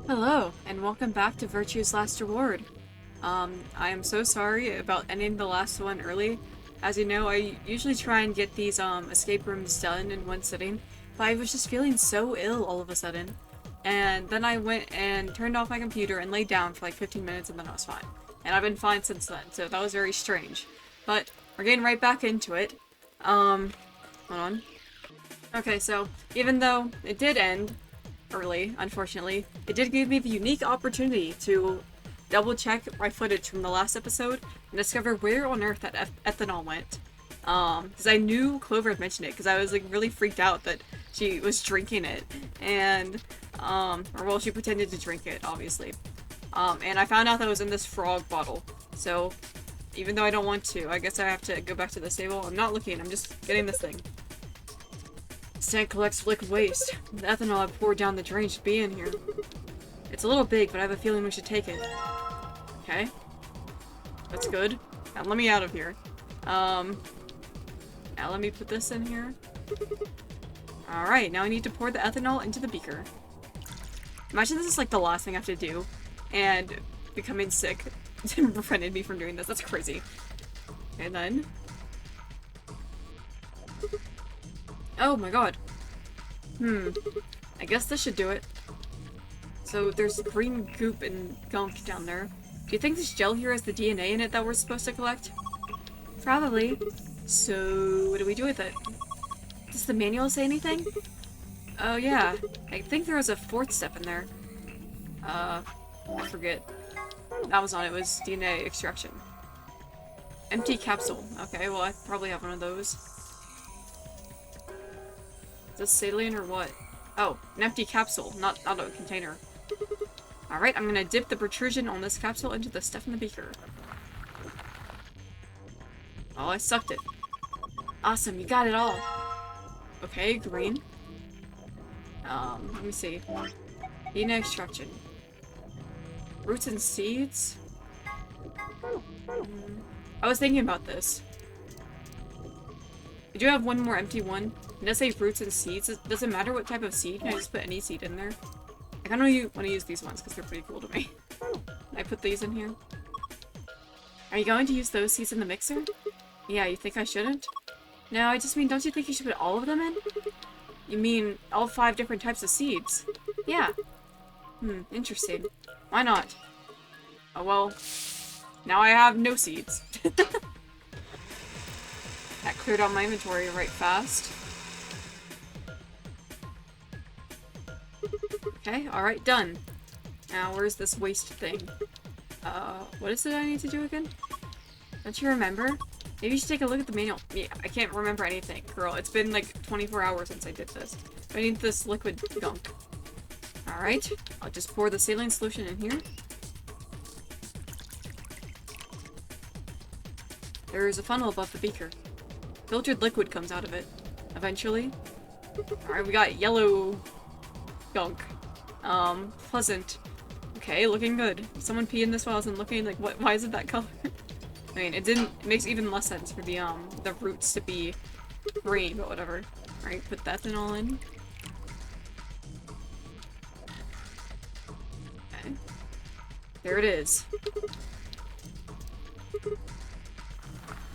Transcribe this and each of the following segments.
Hello, and welcome back to Virtue's Last Reward. I am so sorry about ending the last one early. As you know, I usually try and get these, escape rooms done in one sitting, but I was just feeling so ill all of a sudden. And then I went and turned off my computer and laid down for like 15 minutes and then I was fine. And I've been fine since then, so that was very strange. But, we're getting right back into it. Hold on. Okay, so, even though it did end, early, unfortunately, it did give me the unique opportunity to double check my footage from the last episode and discover where on earth that ethanol went. Because I knew Clover had mentioned it, because I was like really freaked out that she was drinking it, and, or well, she pretended to drink it, obviously. And I found out that it was in this frog bottle, so even though I don't want to, I guess I have to go back to the stable. I'm not looking, I'm just getting this thing. This tank collects liquid waste. The ethanol I poured down the drain should be in here. It's a little big, but I have a feeling we should take it. Okay. That's good. Now let me out of here. Now let me put this in here. Alright, now I need to pour the ethanol into the beaker. Imagine this is like the last thing I have to do, and becoming sick prevented me from doing this. That's crazy. And then... oh my god. I guess this should do it. So there's green goop and gunk down there. Do you think this gel here has the DNA in it that we're supposed to collect? Probably. So what do we do with it? Does the manual say anything? Oh yeah, I think there was a fourth step in there. I forget. That was not it, was DNA extraction. Empty capsule. Okay, well I probably have one of those. Is this saline or what? Oh, an empty capsule, not a container. Alright, I'm gonna dip the protrusion on this capsule into the stuff in the beaker. Oh, I sucked it. Awesome, you got it all. Okay, green. Let me see. DNA extraction. Roots and seeds? I was thinking about this. I do have one more empty one. It does say roots and seeds. Does it matter what type of seed? Can I just put any seed in there? I kind of want to use these ones because they're pretty cool to me. Can I put these in here? Are you going to use those seeds in the mixer? Yeah, you think I shouldn't? No, I just mean, don't you think you should put all of them in? You mean all 5 different types of seeds? Yeah. Interesting. Why not? Oh well, now I have no seeds. That cleared out my inventory right fast. Okay, alright, done. Now, where's this waste thing? What is it I need to do again? Don't you remember? Maybe you should take a look at the manual. Yeah, I can't remember anything, girl. It's been like 24 hours since I did this. I need this liquid gunk. Alright, I'll just pour the saline solution in here. There is a funnel above the beaker. Filtered liquid comes out of it, eventually. Alright, we got yellow gunk. Pleasant. Okay, looking good. Someone pee in this while I wasn't looking, like, what? Why is it that color? I mean, it makes even less sense for the roots to be green, but whatever. Alright, put that then all in. Okay. There it is.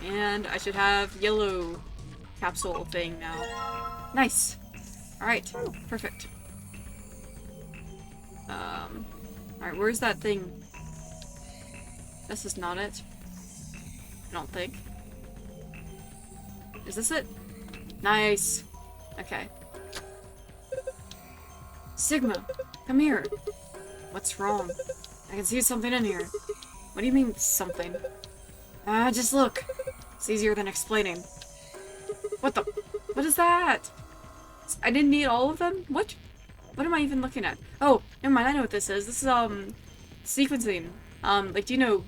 And I should have yellow capsule thing now. Nice! Alright, perfect. Alright, where's that thing? This is not it. I don't think. Is this it? Nice! Okay. Sigma! Come here! What's wrong? I can see something in here. What do you mean, something? Just look! It's easier than explaining. What the? What is that? I didn't need all of them? What? What am I even looking at? Oh, never mind, I know what this is. This is, sequencing. Like genome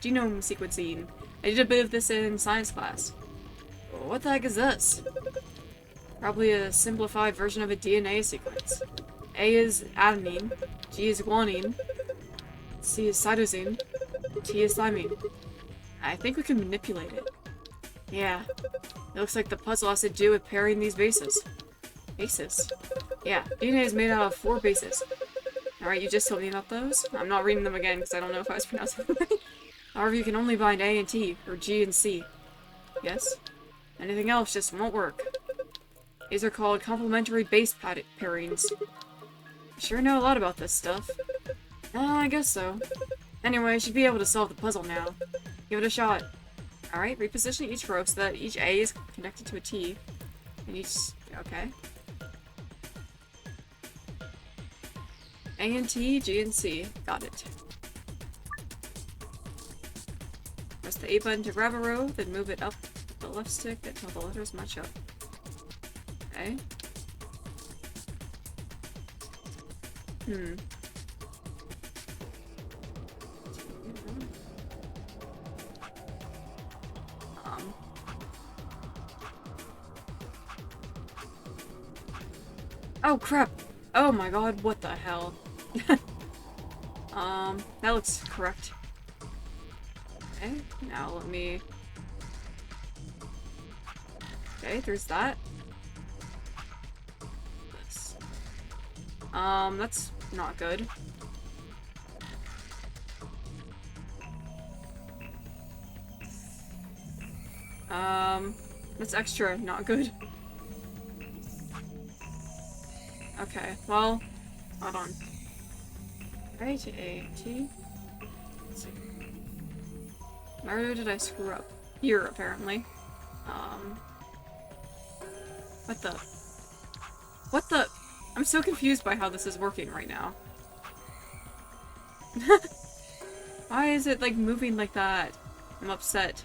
sequencing. I did a bit of this in science class. What the heck is this? Probably a simplified version of a DNA sequence. A is adenine, G is guanine, C is cytosine, T is thymine. I think we can manipulate it. Yeah. It looks like the puzzle has to do with pairing these bases. Bases? Yeah, DNA is made out of 4 bases. Alright, you just told me about those. I'm not reading them again because I don't know if I was pronouncing them right. However, you can only bind A and T, or G and C. Yes? Anything else just won't work. These are called complementary base pairings. I sure know a lot about this stuff. I guess so. Anyway, I should be able to solve the puzzle now. Give it a shot. Alright, reposition each row so that each A is connected to a T. And each... okay. A and T, G and C. Got it. Press the A button to grab a row, then move it up with the left stick until the letters match up. Okay. Oh crap! Oh my god, what the hell? That looks correct. Okay, now let me... okay, there's that. This. That's not good. That's extra not good. Okay, well, hold on. Right, A, T. Let's see. Where did I screw up? Here, apparently. What the? What the? I'm so confused by how this is working right now. Why is it, like, moving like that? I'm upset.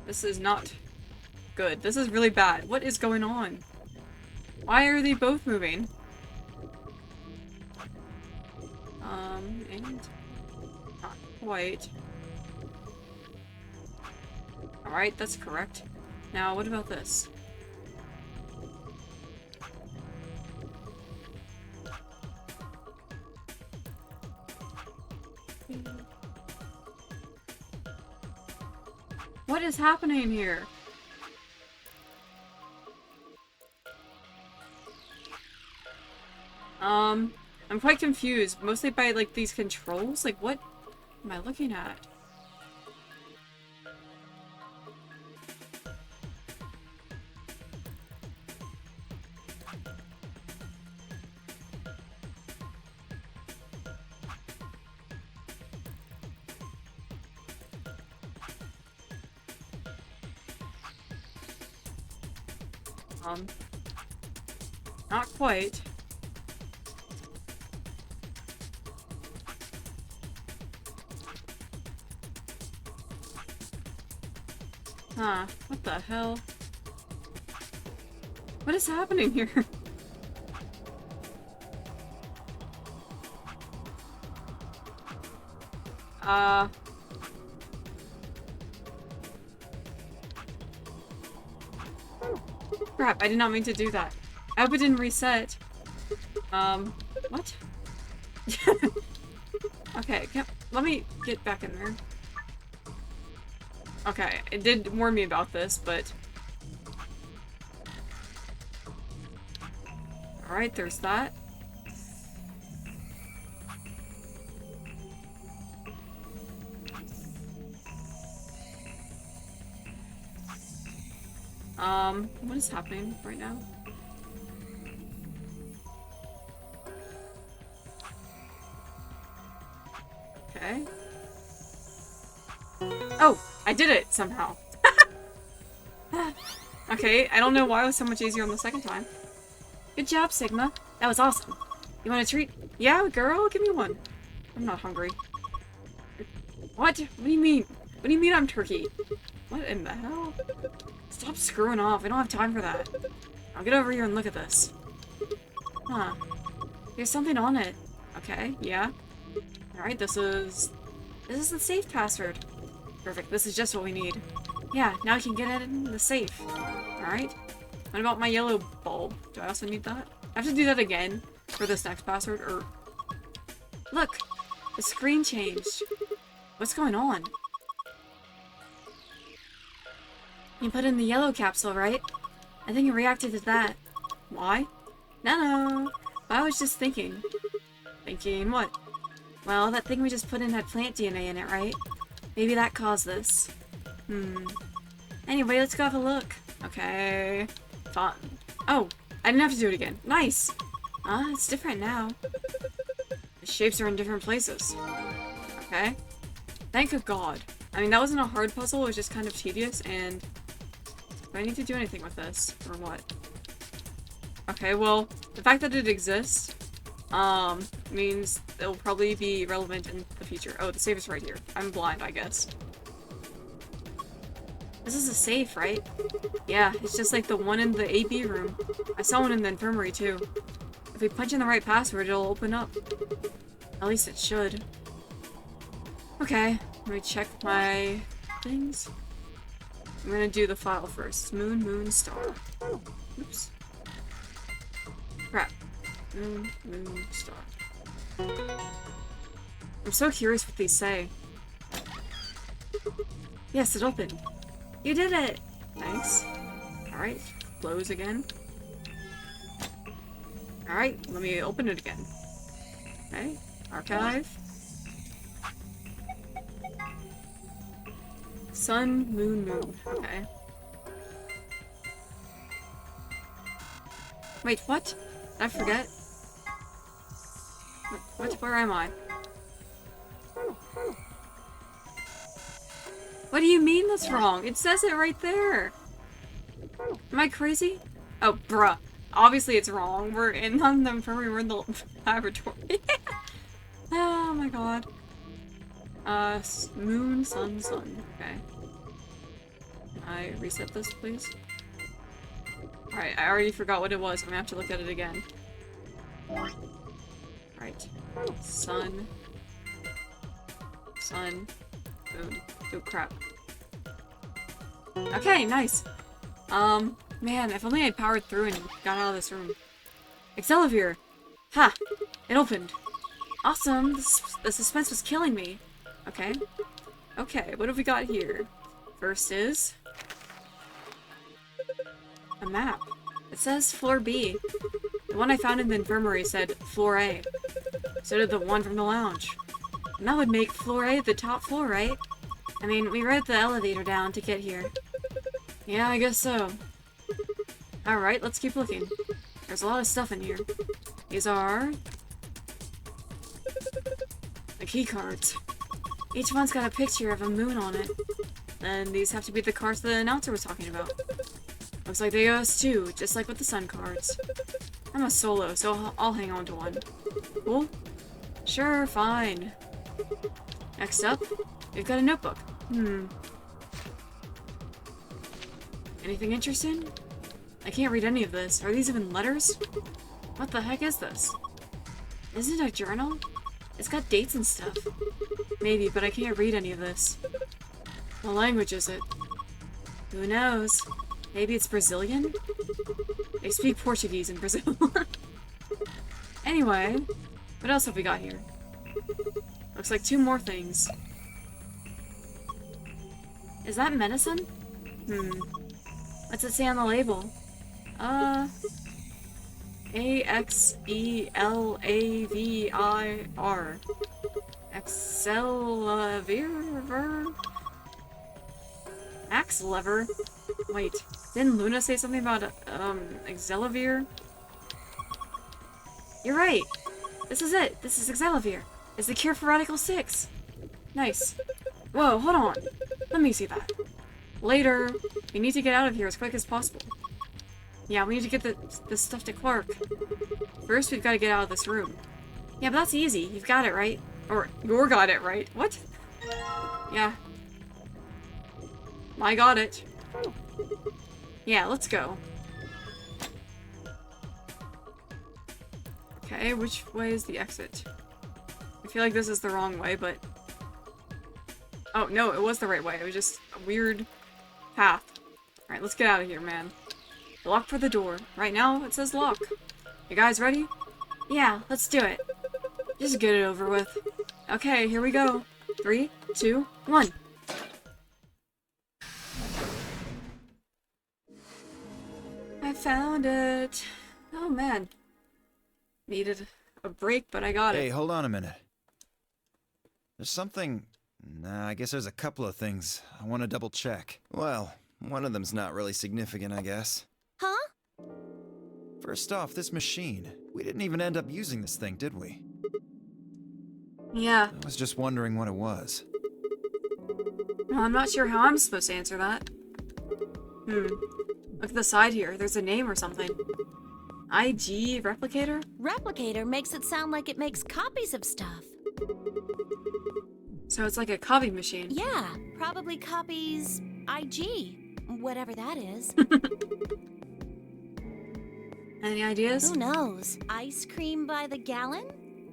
This is not good. This is really bad. What is going on? Why are they both moving? And... not quite. Alright, that's correct. Now, what about this? What is happening here? I'm quite confused, mostly by, like, these controls. Like, what am I looking at? Not quite. Huh, what the hell? What is happening here? Crap, I did not mean to do that. I hope it didn't reset. What? Okay, let me get back in there. Okay, it did warn me about this, but... alright, there's that. What is happening right now? Okay. Oh! I did it, somehow. Okay, I don't know why it was so much easier on the second time. Good job, Sigma. That was awesome. You want a treat? Yeah, girl, give me one. I'm not hungry. What? What do you mean? What do you mean I'm turkey? What in the hell? Stop screwing off. I don't have time for that. I'll get over here and look at this. Huh. There's something on it. Okay, yeah. Alright, this is the safe password. Perfect, this is just what we need. Yeah, now I can get it in the safe. Alright. What about my yellow bulb? Do I also need that? I have to do that again for this next password, or... look! The screen changed. What's going on? You put in the yellow capsule, right? I think it reacted to that. Why? No. I was just thinking. Thinking what? Well, that thing we just put in had plant DNA in it, right? Maybe that caused this. Anyway, let's go have a look. Okay. Fun. Oh, I didn't have to do it again. Nice! It's different now. The shapes are in different places. Okay. Thank God. I mean, that wasn't a hard puzzle, it was just kind of tedious, and... do I need to do anything with this? Or what? Okay, well, the fact that it exists, means it'll probably be relevant in the future. Oh, the save is right here. I'm blind, I guess. This is a safe, right? Yeah, it's just like the one in the AB room. I saw one in the infirmary, too. If we punch in the right password, it'll open up. At least it should. Okay, let me check my things. I'm gonna do the file first. Moon, star. Oops. Crap. Moon, star. I'm so curious what these say. Yes, it opened. You did it! Nice. Alright, close again. Alright, let me open it again. Okay, archive. Sun, moon. Okay. Wait, what? Did I forget? What? Where am I? What do you mean that's wrong? It says it right there. Am I crazy? Oh, bruh. Obviously it's wrong. We're in the infirmary, we're in the laboratory. Oh my god. Moon, sun. Okay. Can I reset this, please? Alright, I already forgot what it was. I'm gonna have to look at it again. Alright. Sun. Moon. Oh, crap. Okay, nice. Man, if only I'd powered through and got out of this room. Excelavir! Ha! It opened. Awesome! The suspense was killing me. Okay. Okay, what have we got here? First is... a map. It says floor B. The one I found in the infirmary said floor A. So did the one from the lounge. And that would make floor A the top floor, right? I mean, we rode the elevator down to get here. Yeah, I guess so. Alright, let's keep looking. There's a lot of stuff in here. These are... the key cards. Each one's got a picture of a moon on it. And these have to be the cards the announcer was talking about. Looks like they owe us two, just like with the sun cards. I'm a solo, so I'll hang on to one. Cool? Sure, fine. Next up, we've got a notebook. Anything interesting? I can't read any of this. Are these even letters? What the heck is this? Isn't it a journal? It's got dates and stuff. Maybe, but I can't read any of this. What language is it? Who knows? Maybe it's Brazilian? They speak Portuguese in Brazil. Anyway, what else have we got here? Looks like two more things. Is that medicine? What's it say on the label? Axelavir. Axelavir? Axe lever? Wait, didn't Luna say something about, Excelavir? You're right! This is it! This is Excelavir! It's the cure for Radical 6! Nice. Whoa, hold on! Let me see that. Later! We need to get out of here as quick as possible. Yeah, we need to get the stuff to Clark. First, we've got to get out of this room. Yeah, but that's easy. You've got it, right? Or, you're got it, right? What? Yeah. I got it. Yeah, let's go. Okay, which way is the exit? I feel like this is the wrong way, but... oh, no, it was the right way. It was just a weird path. Alright, let's get out of here, man. Lock for the door. Right now, it says lock. You guys ready? Yeah, let's do it. Just get it over with. Okay, here we go. 3, 2, 1. I found it. Oh, man. Needed a break, but I got Hey, it. hold on a minute. There's something... Nah, I guess there's a couple of things I want to double check. Well, one of them's not really significant, I guess. Huh? First off, this machine. We didn't even end up using this thing, did we? Yeah. I was just wondering what it was. Well, I'm not sure how I'm supposed to answer that. Look at the side here. There's a name or something. IG Replicator? Replicator makes it sound like it makes copies of stuff. So it's like a copy machine. Yeah, probably copies IG, whatever that is. Any ideas? Who knows? Ice cream by the gallon?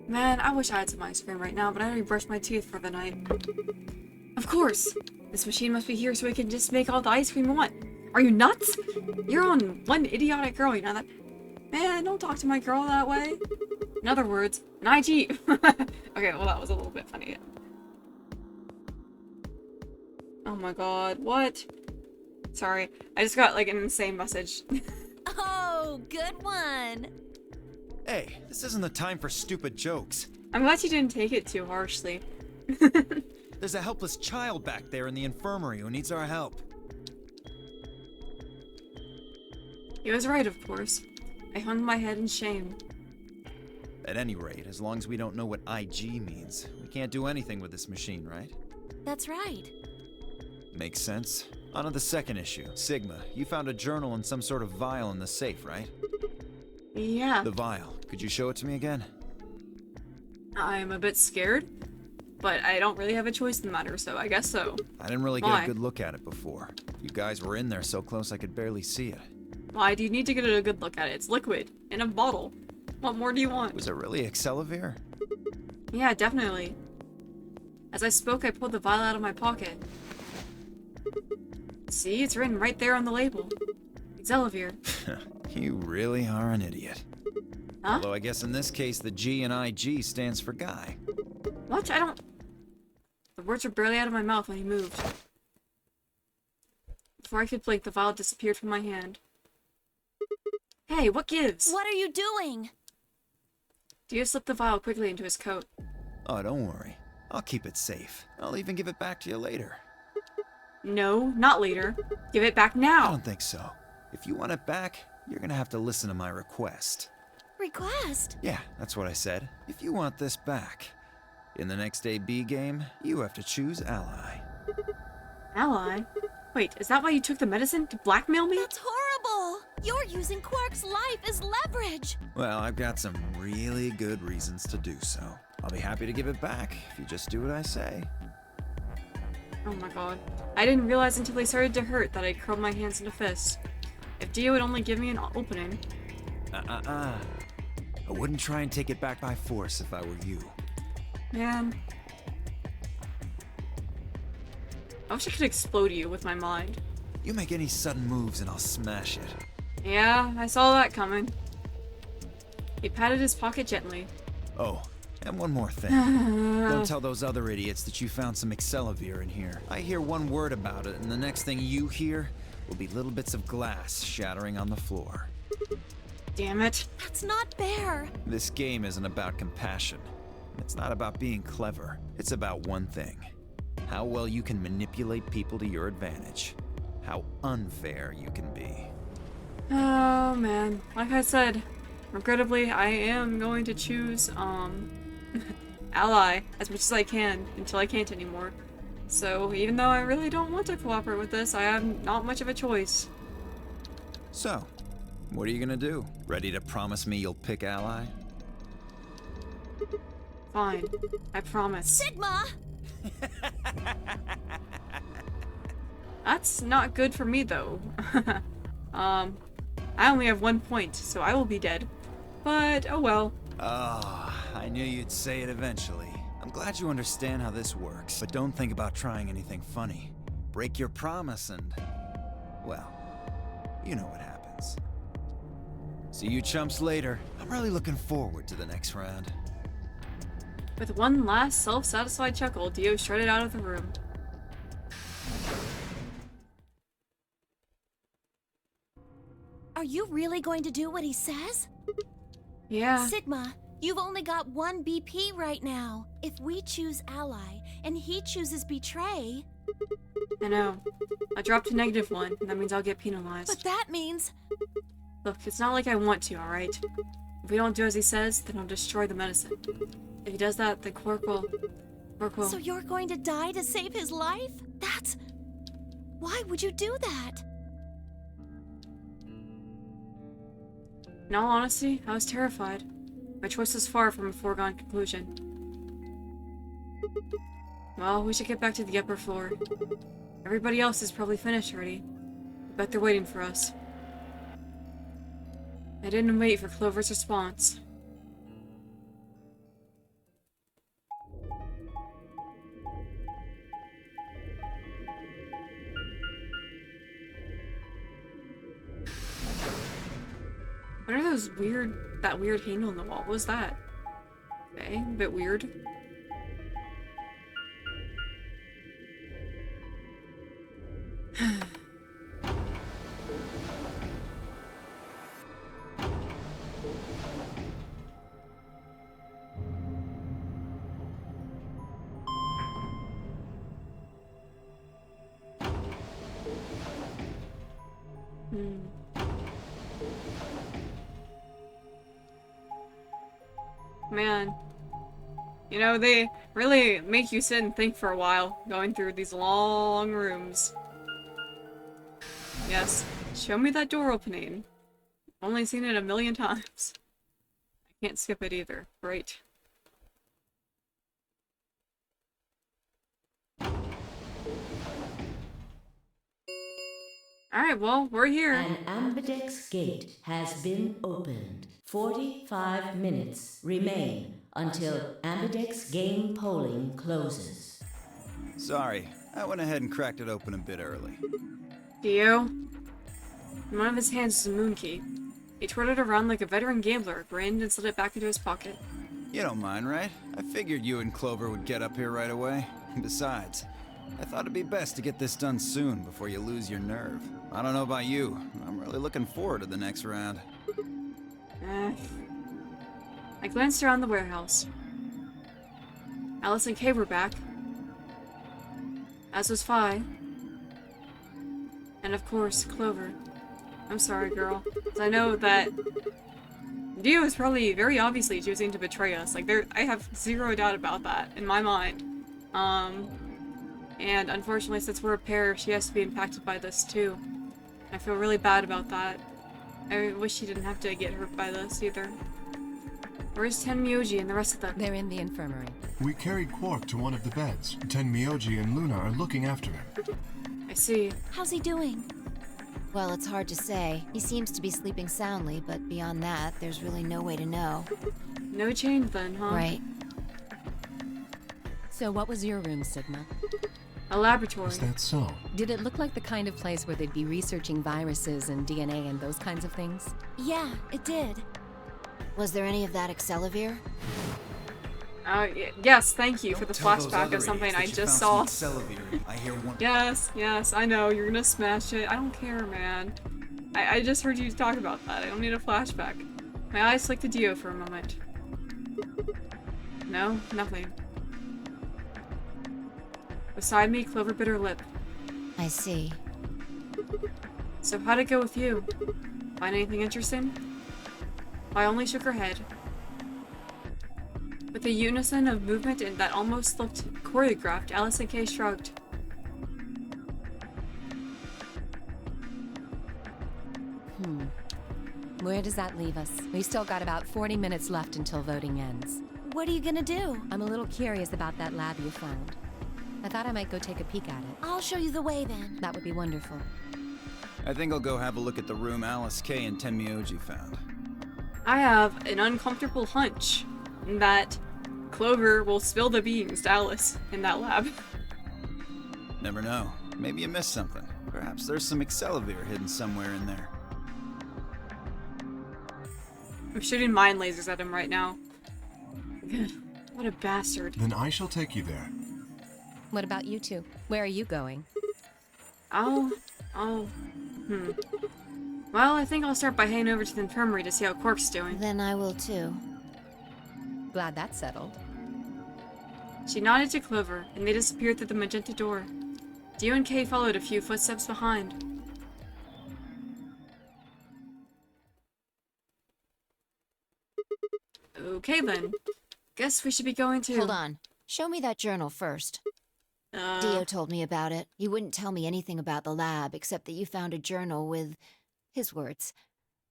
Man, I wish I had some ice cream right now, but I already brushed my teeth for the night. Of course! This machine must be here so we can just make all the ice cream we want. Are you nuts? You're on one idiotic girl, you know that? Man, don't talk to my girl that way. In other words, an IG. Okay, well that was a little bit funny. Oh my god, what? Sorry, I just got like an insane message. Oh, good one. Hey, this isn't the time for stupid jokes. I'm glad you didn't take it too harshly. There's a helpless child back there in the infirmary who needs our help. He was right, of course. I hung my head in shame. At any rate, as long as we don't know what IG means, we can't do anything with this machine, right? That's right. Makes sense. On to the second issue. Sigma, you found a journal and some sort of vial in the safe, right? Yeah. The vial. Could you show it to me again? I'm a bit scared, but I don't really have a choice in the matter, so I guess so. I didn't really get Why? a good look at it before. You guys were in there so close I could barely see it. Why do you need to get a good look at it? It's liquid, in a bottle. What more do you want? Was it really Excelavir? Yeah, definitely. As I spoke, I pulled the vial out of my pocket. See, it's written right there on the label. Excelavir. You really are an idiot. Huh? Although I guess in this case the G in IG stands for guy. What? I don't... The words were barely out of my mouth when he moved. Before I could blink, the vial disappeared from my hand. Hey, what gives? What are you doing? Dio slipped the vial quickly into his coat. Oh, don't worry. I'll keep it safe. I'll even give it back to you later. No, not later. Give it back I now. don't think so. If you want it back, you're gonna have to listen to my request. Request? Yeah, that's what I said. If you want this back, in the next AB game, you have to choose ally. Ally? Wait, is that why you took the medicine? To blackmail me? That's horrible! You're using Quark's life as leverage! Well, I've got some really good reasons to do so. I'll be happy to give it back if you just do what I say. Oh my god. I didn't realize until they started to hurt that I curled my hands into fists. If Dio would only give me an opening. I wouldn't try and take it back by force if I were you. Man. I wish I could explode you with my mind. You make any sudden moves and I'll smash it. Yeah, I saw that coming. He patted his pocket gently. Oh, and one more thing. Don't tell those other idiots that you found some Excelavir in here. I hear one word about it, and the next thing you hear will be little bits of glass shattering on the floor. Damn it. That's not fair! This game isn't about compassion. It's not about being clever. It's about one thing. How well you can manipulate people to your advantage. How unfair you can be. Oh man. Like I said, regrettably, I am going to choose, ally as much as I can until I can't anymore. So even though I really don't want to cooperate with this, I have not much of a choice. So, what are you gonna do? Ready to promise me you'll pick ally? Fine. I promise. Sigma! That's not good for me though. I only have 1 point, so I will be dead. But, oh well. Ah, I knew you'd say it eventually. I'm glad you understand how this works, but don't think about trying anything funny. Break your promise and, well, you know what happens. See you chumps later. I'm really looking forward to the next round. With one last self-satisfied chuckle, Dio strutted out of the room. Are you really going to do what he says? Yeah. Sigma, you've only got one BP right now. If we choose ally and he chooses betray, I know. I dropped a -1, and that means I'll get penalized. but that means Look, it's not like I want to, alright? If we don't do as he says, then I'll destroy the medicine. If he does that, then Quark will... So you're going to die to save his life? That's... Why would you do that? In all honesty, I was terrified. My choice was far from a foregone conclusion. Well, we should get back to the upper floor. Everybody else is probably finished already. I bet they're waiting for us. I didn't wait for Clover's response. What are those that weird handle on the wall? What was that? Okay, a bit weird. Man. You know, they really make you sit and think for a while, going through these long rooms. Yes, show me that door opening. Only seen it a million times. I can't skip it either. Great. Alright, well, we're here. An ambidex gate has been opened. 45 minutes remain until ambidex game polling closes. Sorry, I went ahead and cracked it open a bit early. Do you? In one of his hands is a moon key. He twirled it around like a veteran gambler, grinned, and slid it back into his pocket. You don't mind, right? I figured you and Clover would get up here right away. Besides, I thought it'd be best to get this done soon before you lose your nerve. I don't know about you, I'm really looking forward to the next round. I glanced around the warehouse. Alice and Kay were back. As was Phi. And of course, Clover. I'm sorry, girl. 'Cause I know that Dio is probably very obviously choosing to betray us. Like, I have zero doubt about that in my mind. And unfortunately, since we're a pair, she has to be impacted by this too. I feel really bad about that. I wish she didn't have to get hurt by this either. Where's Tenmyoji and the rest of them? They're in the infirmary. We carried Quark to one of the beds. Tenmyoji and Luna are looking after him. I see. How's he doing? Well, it's hard to say. He seems to be sleeping soundly, but beyond that, there's really no way to know. No change then, huh? Right. So what was your room, Sigma? A laboratory. Is that so? Did it look like the kind of place where they'd be researching viruses and DNA and those kinds of things? Yeah, it did. Was there any of that Excelivir? Yes, thank you for the Don't tell those flashback other of something idiots I that you just found saw. some Excelivir. I hear one. Yes, I know, you're gonna smash it. I don't care, man. I just heard you talk about that. I don't need a flashback. My eyes flicked to Dio for a moment. No, nothing. Beside me, Clover bit her lip. I see. So how'd it go with you? Find anything interesting? I only shook her head. With a unison of movement and that almost looked choreographed, Alice and Kay shrugged. Where does that leave us? We've still got about 40 minutes left until voting ends. What are you gonna do? I'm a little curious about that lab you found. I thought I might go take a peek at it. I'll show you the way then. That would be wonderful. I think I'll go have a look at the room Alice, Kay, and Tenmyoji found. I have an uncomfortable hunch that Clover will spill the beans to Alice in that lab. Never know. Maybe you missed something. Perhaps there's some Excelivir hidden somewhere in there. I'm shooting mind lasers at him right now. What a bastard. Then I shall take you there. What about you two? Where are you going? Well, I think I'll start by heading over to the infirmary to see how Quark's doing. Then I will too. Glad that's settled. She nodded to Clover, and they disappeared through the magenta door. Dio and Kay followed a few footsteps behind. Okay then. Guess we should be going to... Hold on. Show me that journal first. Dio told me about it. He wouldn't tell me anything about the lab, except that you found a journal with, his words,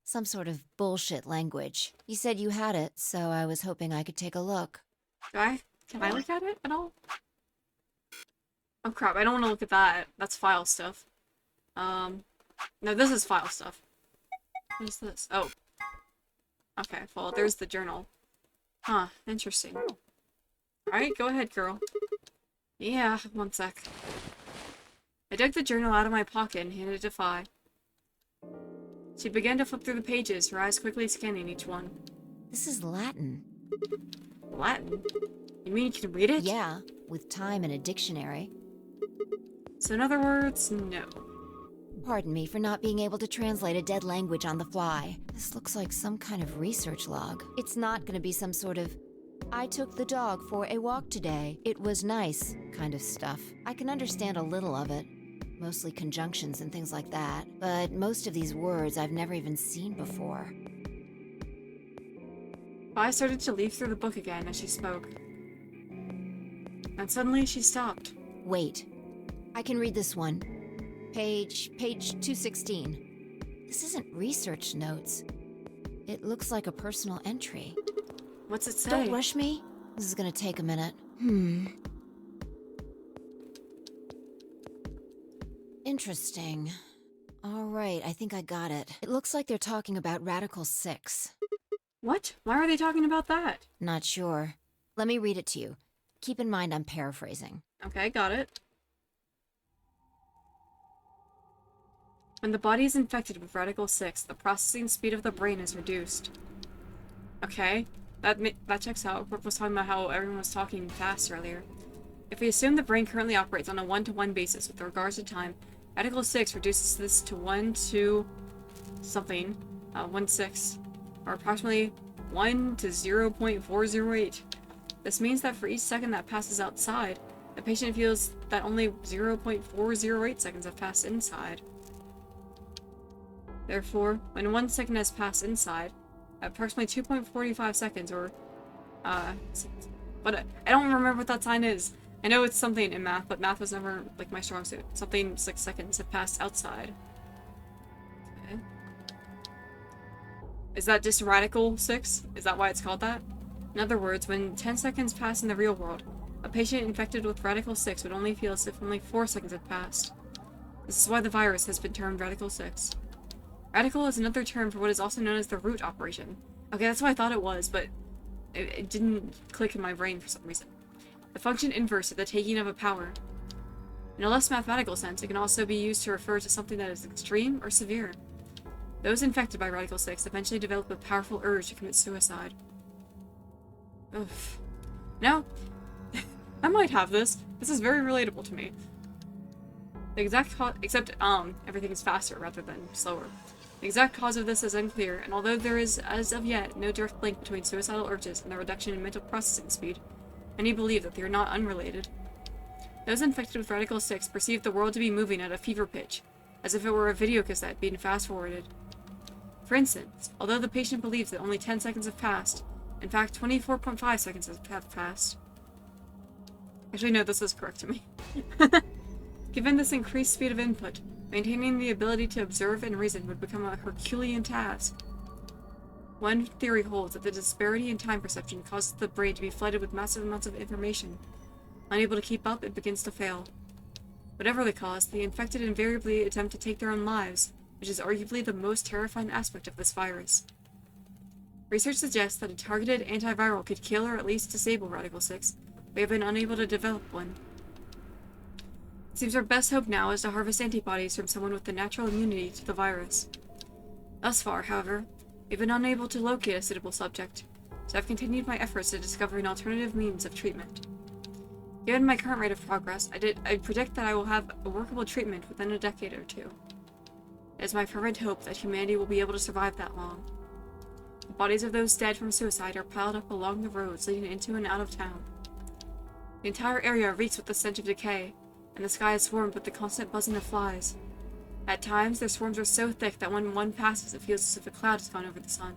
some sort of bullshit language. He said you had it, so I was hoping I could take a look. Can I look at it at all? Oh crap, I don't want to look at that. That's file stuff. No, this is file stuff. What is this? Oh. Okay, well, there's the journal. Huh, interesting. Alright, go ahead, girl. Yeah, one sec. I dug the journal out of my pocket and handed it to Phi. She began to flip through the pages, her eyes quickly scanning each one. This is Latin. Latin? You mean you can read it? Yeah, with time and a dictionary. So in other words, no. Pardon me for not being able to translate a dead language on the fly. This looks like some kind of research log. It's not gonna be some sort of, I took the dog for a walk today. It was nice kind of stuff. I can understand a little of it. Mostly conjunctions and things like that. But most of these words I've never even seen before. Phi started to leaf through the book again as she spoke. And suddenly she stopped. Wait. I can read this one. Page 216. This isn't research notes. It looks like a personal entry. What's it say? Don't rush me. This is gonna take a minute. Interesting. Alright, I think I got it. It looks like they're talking about Radical 6. What? Why are they talking about that? Not sure. Let me read it to you. Keep in mind I'm paraphrasing. Okay, got it. When the body is infected with Radical 6, the processing speed of the brain is reduced. Okay, that checks out. Brooke was talking about how everyone was talking fast earlier. If we assume the brain currently operates on a one-to-one basis with regards to time, Radical 6 reduces this to 1 to something, 1/6, or approximately 1 to 0.408. This means that for each second that passes outside, the patient feels that only 0.408 seconds have passed inside. Therefore, when 1 second has passed inside, approximately 2.45 seconds, or, but I don't remember what that sign is. I know it's something in math, but math was never, like, my strong suit. Something 6 seconds have passed outside. Okay. Is that just Radical 6? Is that why it's called that? In other words, when 10 seconds pass in the real world, a patient infected with Radical 6 would only feel as if only 4 seconds had passed. This is why the virus has been termed Radical 6. Radical is another term for what is also known as the root operation. Okay, that's what I thought it was, but it didn't click in my brain for some reason. The function inverse of the taking of a power. In a less mathematical sense, it can also be used to refer to something that is extreme or severe. Those infected by Radical 6 eventually develop a powerful urge to commit suicide. Oof. No, I might have this. This is very relatable to me. The exact cause, except, everything is faster rather than slower. The exact cause of this is unclear, and although there is, as of yet, no direct link between suicidal urges and the reduction in mental processing speed, many believe that they are not unrelated. Those infected with Radical 6 perceive the world to be moving at a fever pitch, as if it were a video cassette being fast-forwarded. For instance, although the patient believes that only 10 seconds have passed, in fact 24.5 seconds have passed. Actually, no, this is correct to me. Given this increased speed of input, maintaining the ability to observe and reason would become a Herculean task. One theory holds that the disparity in time perception causes the brain to be flooded with massive amounts of information. Unable to keep up, it begins to fail. Whatever the cause, the infected invariably attempt to take their own lives, which is arguably the most terrifying aspect of this virus. Research suggests that a targeted antiviral could kill or at least disable Radical 6, but we have been unable to develop one. It seems our best hope now is to harvest antibodies from someone with a natural immunity to the virus. Thus far, however, we've been unable to locate a suitable subject, so I've continued my efforts to discover an alternative means of treatment. Given my current rate of progress, I predict that I will have a workable treatment within a decade or two. It is my fervent hope that humanity will be able to survive that long. The bodies of those dead from suicide are piled up along the roads leading into and out of town. The entire area reeks with the stench of decay, and the sky is swarmed with the constant buzzing of flies. At times, their swarms are so thick that when one passes, it feels as if a cloud has gone over the sun.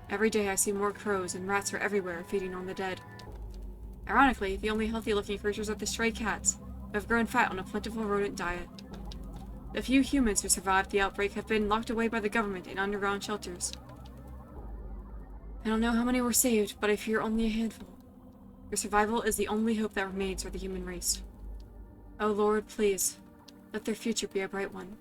Every day I see more crows, and rats are everywhere, feeding on the dead. Ironically, the only healthy-looking creatures are the stray cats, who have grown fat on a plentiful rodent diet. The few humans who survived the outbreak have been locked away by the government in underground shelters. I don't know how many were saved, but I fear only a handful. Your survival is the only hope that remains for the human race. Oh Lord, please, let their future be a bright one.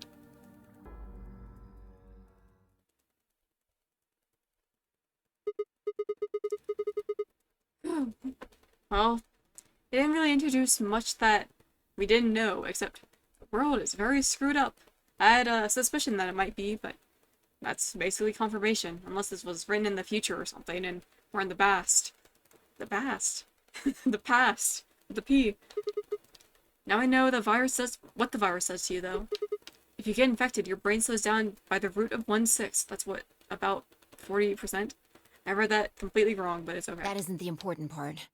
Well, they didn't really introduce much that we didn't know, except the world is very screwed up. I had a suspicion that it might be, but that's basically confirmation, unless this was written in the future or something, and we're in the past. The past? The past. With the P. Now I know the virus says what the virus says to you, though. If you get infected, your brain slows down by the root of 1/6. That's what, about 40%? I read that completely wrong, but it's okay. That isn't the important part.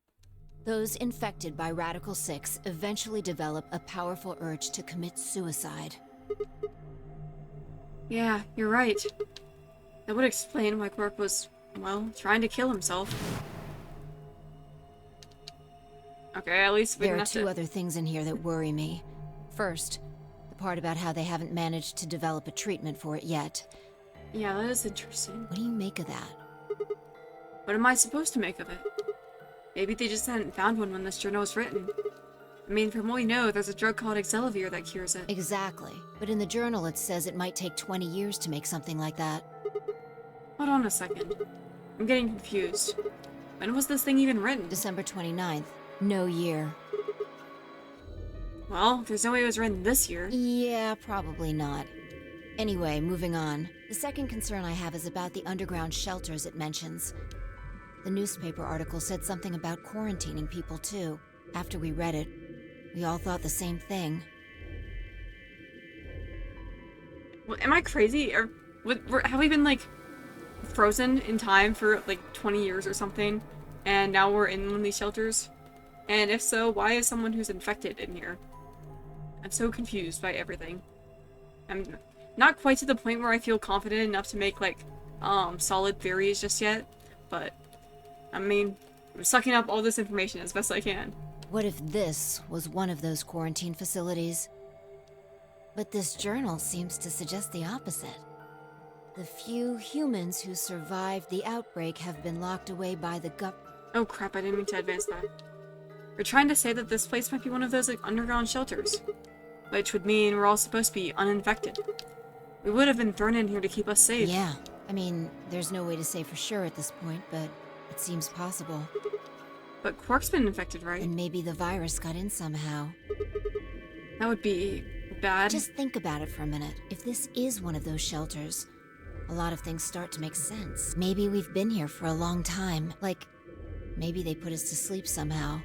Those infected by Radical 6 eventually develop a powerful urge to commit suicide. Yeah, you're right. That would explain why Quark was, well, trying to kill himself. Okay, at least we There didn't are have two to... other things in here that worry me. First, the part about how they haven't managed to develop a treatment for it yet. Yeah, that is interesting. What do you make of that? What am I supposed to make of it? Maybe they just hadn't found one when this journal was written. I mean, from what we know, there's a drug called Excelivir that cures it. Exactly. But in the journal it says it might take 20 years to make something like that. Hold on a second. I'm getting confused. When was this thing even written? December 29th. No year. Well, there's no way it was written this year. Yeah, probably not. Anyway, moving on. The second concern I have is about the underground shelters it mentions. The newspaper article said something about quarantining people too. After we read it, we all thought the same thing. Well, am I crazy? Or have we been, like, frozen in time for, like, 20 years or something? And now we're in one of these shelters? And if so, why is someone who's infected in here? I'm so confused by everything. I'm not quite to the point where I feel confident enough to make, like, solid theories just yet. But, I mean, I'm sucking up all this information as best I can. What if this was one of those quarantine facilities? But this journal seems to suggest the opposite. The few humans who survived the outbreak have been locked away by the Oh crap, I didn't mean to advance that. We're trying to say that this place might be one of those, like, underground shelters. Which would mean we're all supposed to be uninfected. We would have been thrown in here to keep us safe. Yeah. I mean, there's no way to say for sure at this point, but it seems possible. But Quark's been infected, right? And maybe the virus got in somehow. That would be bad. Just think about it for a minute. If this is one of those shelters, a lot of things start to make sense. Maybe we've been here for a long time. Like, maybe they put us to sleep somehow.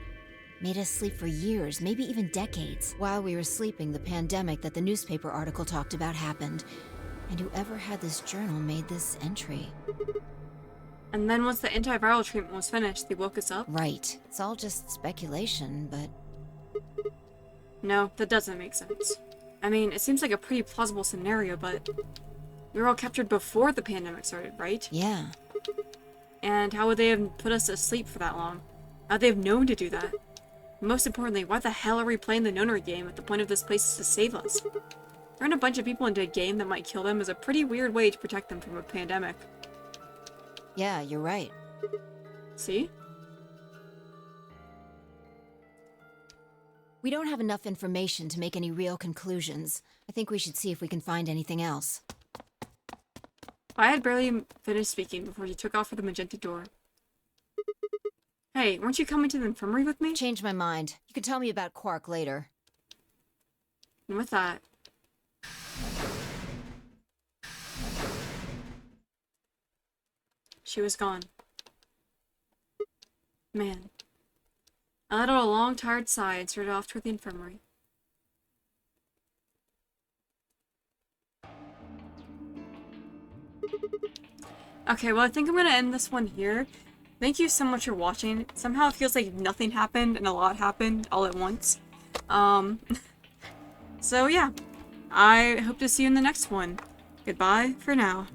Made us sleep for years, maybe even decades. While we were sleeping, the pandemic that the newspaper article talked about happened. And whoever had this journal made this entry. And then once the antiviral treatment was finished, they woke us up? Right. It's all just speculation, but... No, that doesn't make sense. I mean, it seems like a pretty plausible scenario, but... we were all captured before the pandemic started, right? yeah. And how would they have put us to sleep for that long? How'd they have known to do that? Most importantly, why the hell are we playing the Nonary game if the point of this place is to save us? Throwing a bunch of people into a game that might kill them is a pretty weird way to protect them from a pandemic. Yeah, you're right. See? We don't have enough information to make any real conclusions. I think we should see if we can find anything else. I had barely finished speaking before you took off for the magenta door. Hey, weren't you coming to the infirmary with me? Changed my mind. You can tell me about Quark later. And with that... she was gone. Man. I let out a long, tired sigh and started off toward the infirmary. Okay, well, I think I'm gonna end this one here. Thank you so much for watching. Somehow it feels like nothing happened and a lot happened all at once. So yeah, I hope to see you in the next one. Goodbye for now.